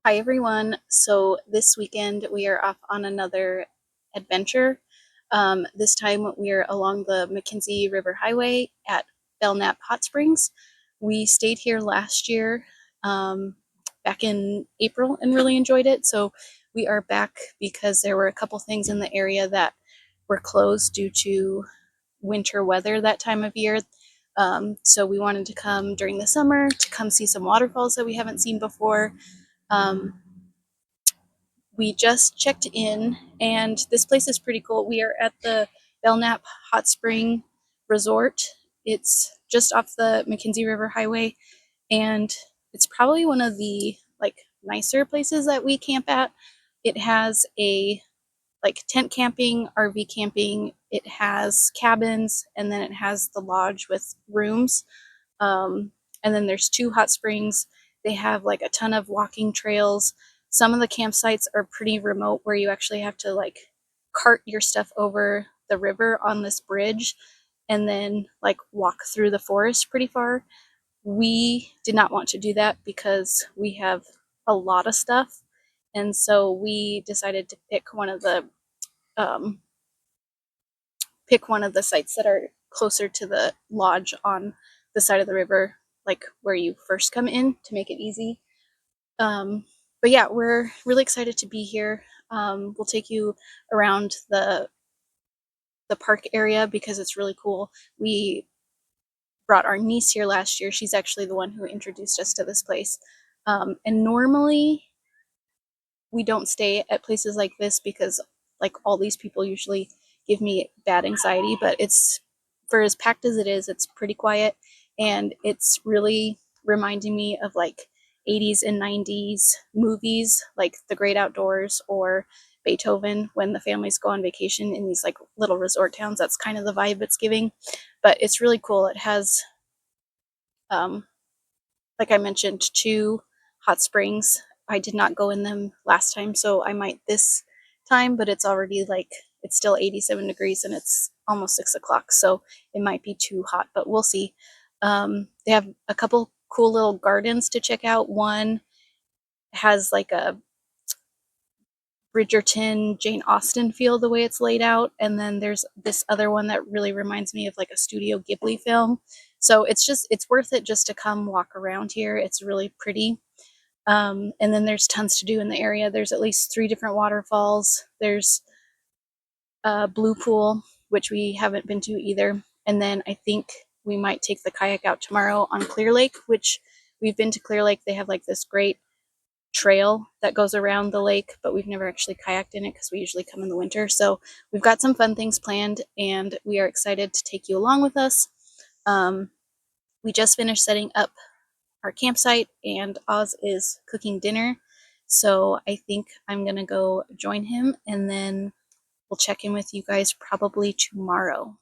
Hi everyone. So this weekend we are off on another adventure. This time we are along the McKenzie River Highway at Belknap Hot Springs. We stayed here last year, back in April, and really enjoyed it. So we are back because there were a couple things in the area that were closed due to winter weather that time of year. So we wanted to come during the summer to come see some waterfalls that we haven't seen before. Um, we just checked in, and this place is pretty cool. We are at the Belknap Hot Spring Resort. It's just off the McKenzie River Highway, and it's probably one of the nicer places that we camp at. It has a tent camping, RV camping. It has cabins, and then it has the lodge with rooms. And then there's two hot springs. They have a ton of walking trails. Some of the campsites are pretty remote where you actually have to cart your stuff over the river on this bridge and then walk through the forest pretty far. We did not want to do that because we have a lot of stuff. And so we decided to um, pick one of the sites that are closer to the lodge on the side of the river, like where you first come in, to make it easy. But yeah, we're really excited to be here. We'll take you around the park area because it's really cool. We brought our niece here last year. She's actually the one who introduced us to this place. And normally we don't stay at places like this because all these people usually give me bad anxiety, but it's, for as packed as it is, it's pretty quiet, and it's really reminding me of 80s and 90s movies like The Great Outdoors or Beethoven, when the families go on vacation in these little resort towns. That's kind of the vibe it's giving, but it's really cool. It has, like I mentioned, two hot springs. I did not go in them last time, so I might this time, but it's already it's still 87 degrees and it's almost 6 o'clock, so it might be too hot, but we'll see. They have a couple cool little gardens to check out. One has a Bridgerton, Jane Austen feel the way it's laid out, and then there's this other one that really reminds me of a Studio Ghibli film. So it's worth it just to come walk around here. It's really pretty. And then there's tons to do in the area. There's at least 3 different waterfalls. There's a blue pool, which we haven't been to either. And then I think we might take the kayak out tomorrow on Clear Lake, which we've been to Clear Lake. They have this great trail that goes around the lake, but we've never actually kayaked in it because we usually come in the winter. So we've got some fun things planned, and we are excited to take you along with us. We just finished setting up our campsite, and Oz is cooking dinner. So I think I'm gonna go join him, and then we'll check in with you guys probably tomorrow.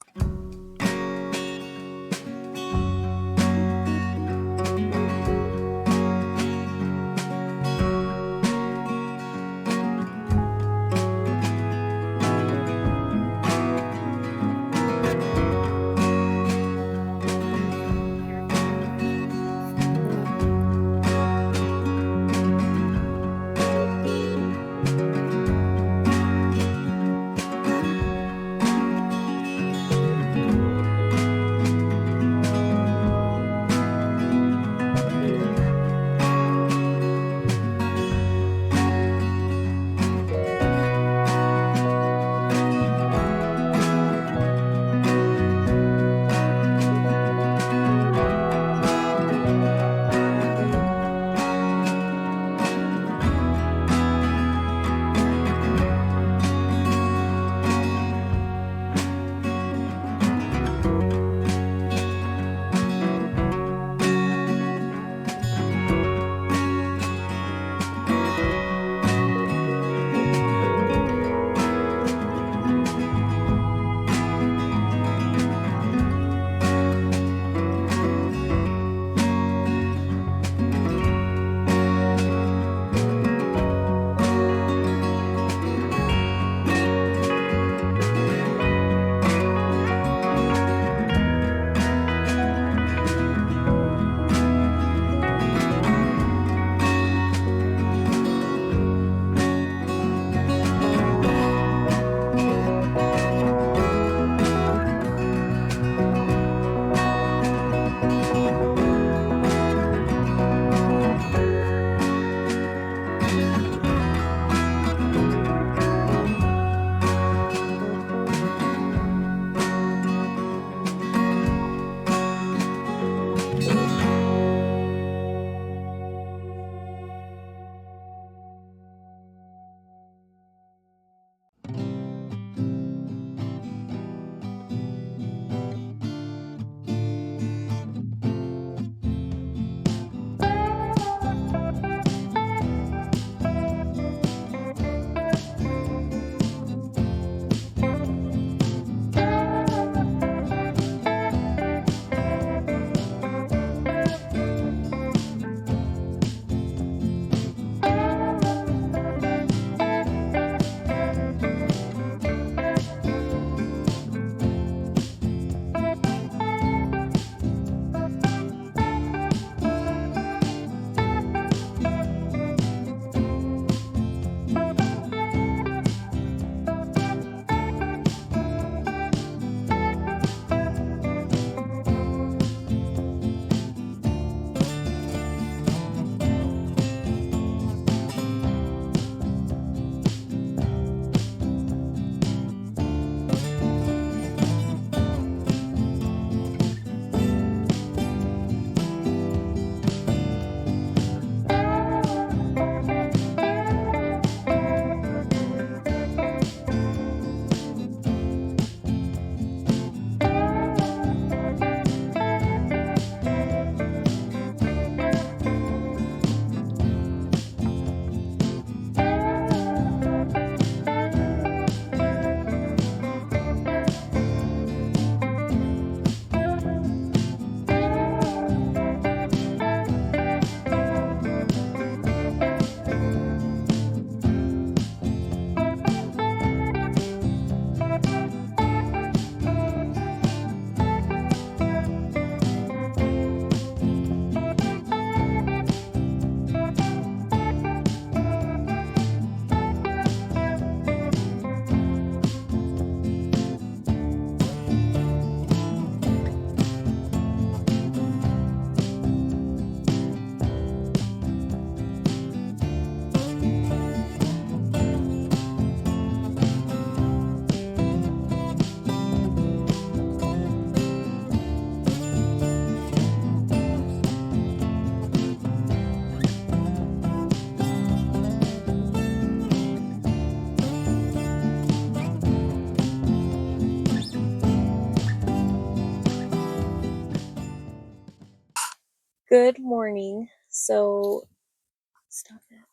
Good morning. Stop it.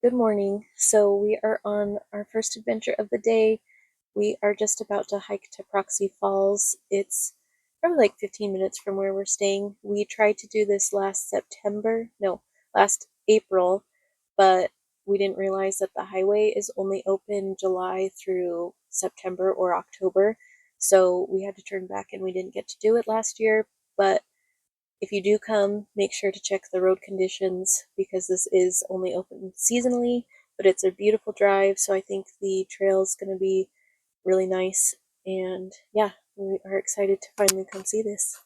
Good morning. So we are on our first adventure of the day. We are just about to hike to Proxy Falls. It's probably like 15 minutes from where we're staying. We tried to do this last April, but we didn't realize that the highway is only open July through September or October. So we had to turn back and we didn't get to do it last year, but if you do come, make sure to check the road conditions because this is only open seasonally, but it's a beautiful drive, so I think the trail is going to be really nice. And yeah, we are excited to finally come see this.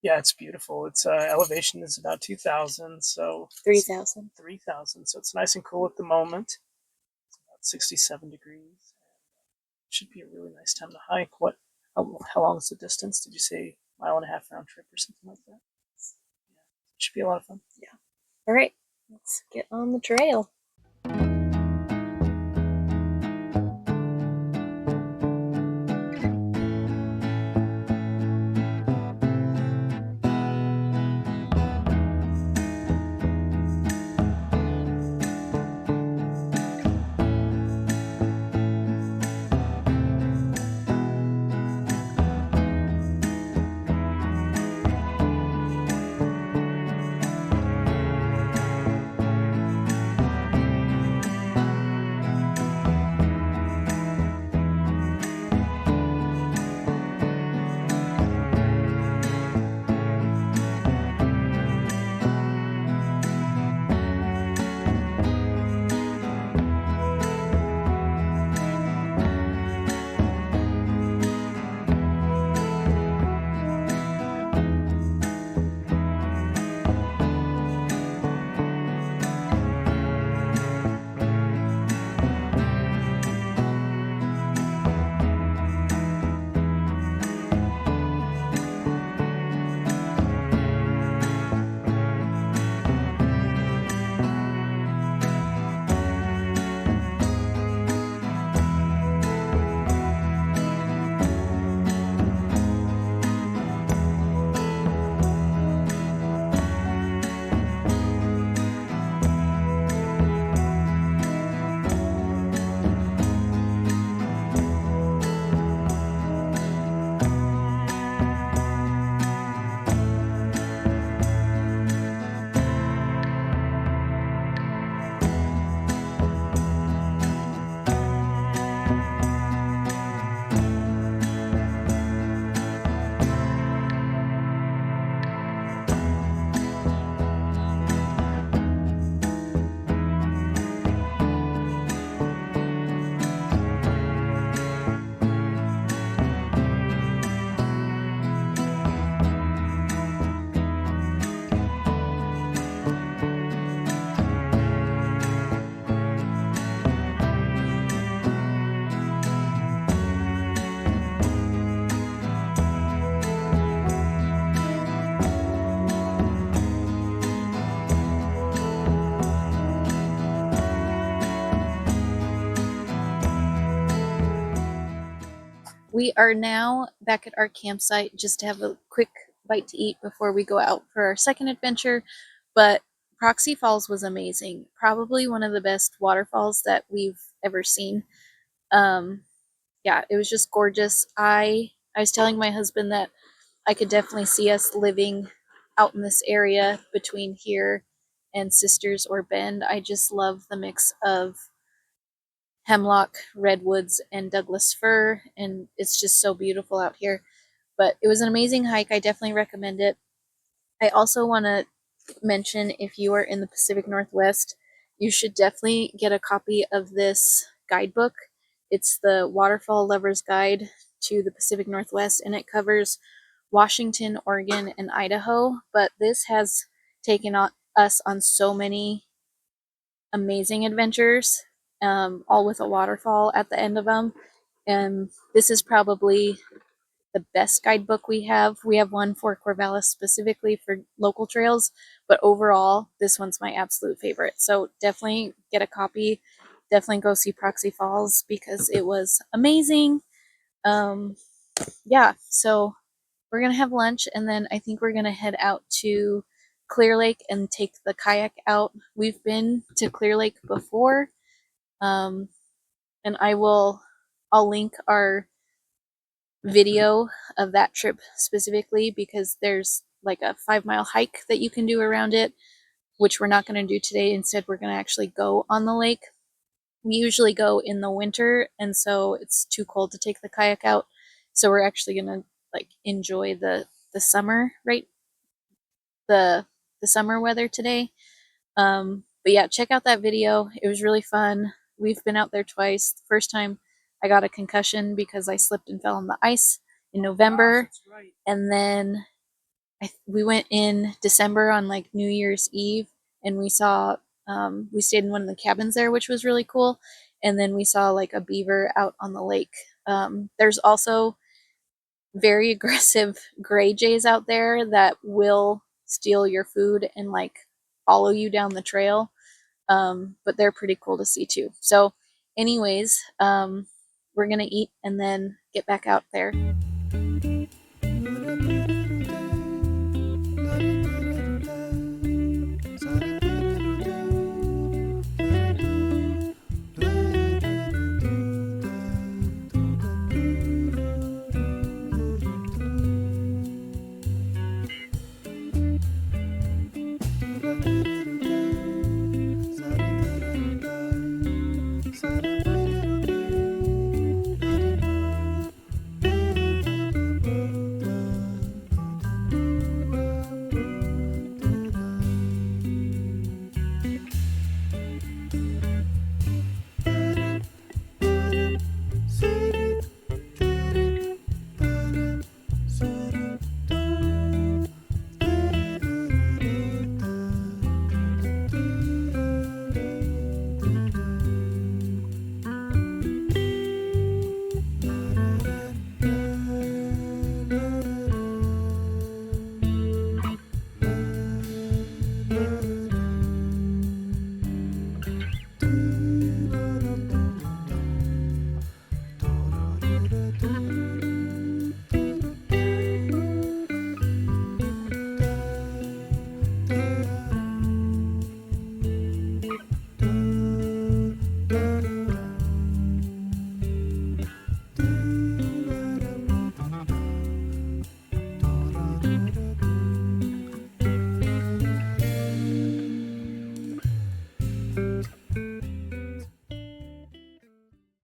Yeah, it's beautiful. Its elevation is about 2,000, so 3,000. 3,000. So it's nice and cool at the moment. It's about 67 degrees. It should be a really nice time to hike. How long is the distance? Did you say mile and a half round trip or something like that? Yeah, it should be a lot of fun. Yeah. All right, let's get on the trail. We are now back at our campsite just to have a quick bite to eat before we go out for our second adventure. But Proxy Falls was amazing. Probably one of the best waterfalls that we've ever seen. Um, yeah, it was just gorgeous. I was telling my husband that I could definitely see us living out in this area between here and Sisters or Bend. I just love the mix of hemlock, redwoods, and Douglas fir, and it's just so beautiful out here. But it was an amazing hike. I definitely recommend it. I also want to mention, if you are in the Pacific Northwest, you should definitely get a copy of this guidebook. It's the Waterfall Lover's Guide to the Pacific Northwest, and it covers Washington, Oregon, and Idaho. But this has taken us on so many amazing adventures, all with a waterfall at the end of them. And this is probably the best guidebook we have. We have one for Corvallis specifically for local trails, but overall, this one's my absolute favorite. So definitely get a copy. Definitely go see Proxy Falls because it was amazing. Um, yeah, so we're gonna have lunch and then I think we're gonna head out to Clear Lake and take the kayak out. We've been to Clear Lake before, um, and I'll link our video of that trip specifically because there's like a 5 mile hike that you can do around it, which we're not going to do today. Instead, we're going to actually go on the lake. We usually go in the winter, and so it's too cold to take the kayak out. So we're actually going to like enjoy the summer, right? The summer weather today. But yeah, check out that video. It was really fun. We've been out there twice. The first time I got a concussion because I slipped and fell on the ice in November. That's right. And then we went in December on like New Year's Eve, and we stayed in one of the cabins there, which was really cool. And then we saw like a beaver out on the lake. There's also very aggressive gray jays out there that will steal your food and like follow you down the trail. But they're pretty cool to see too. So, anyways, we're gonna eat and then get back out there.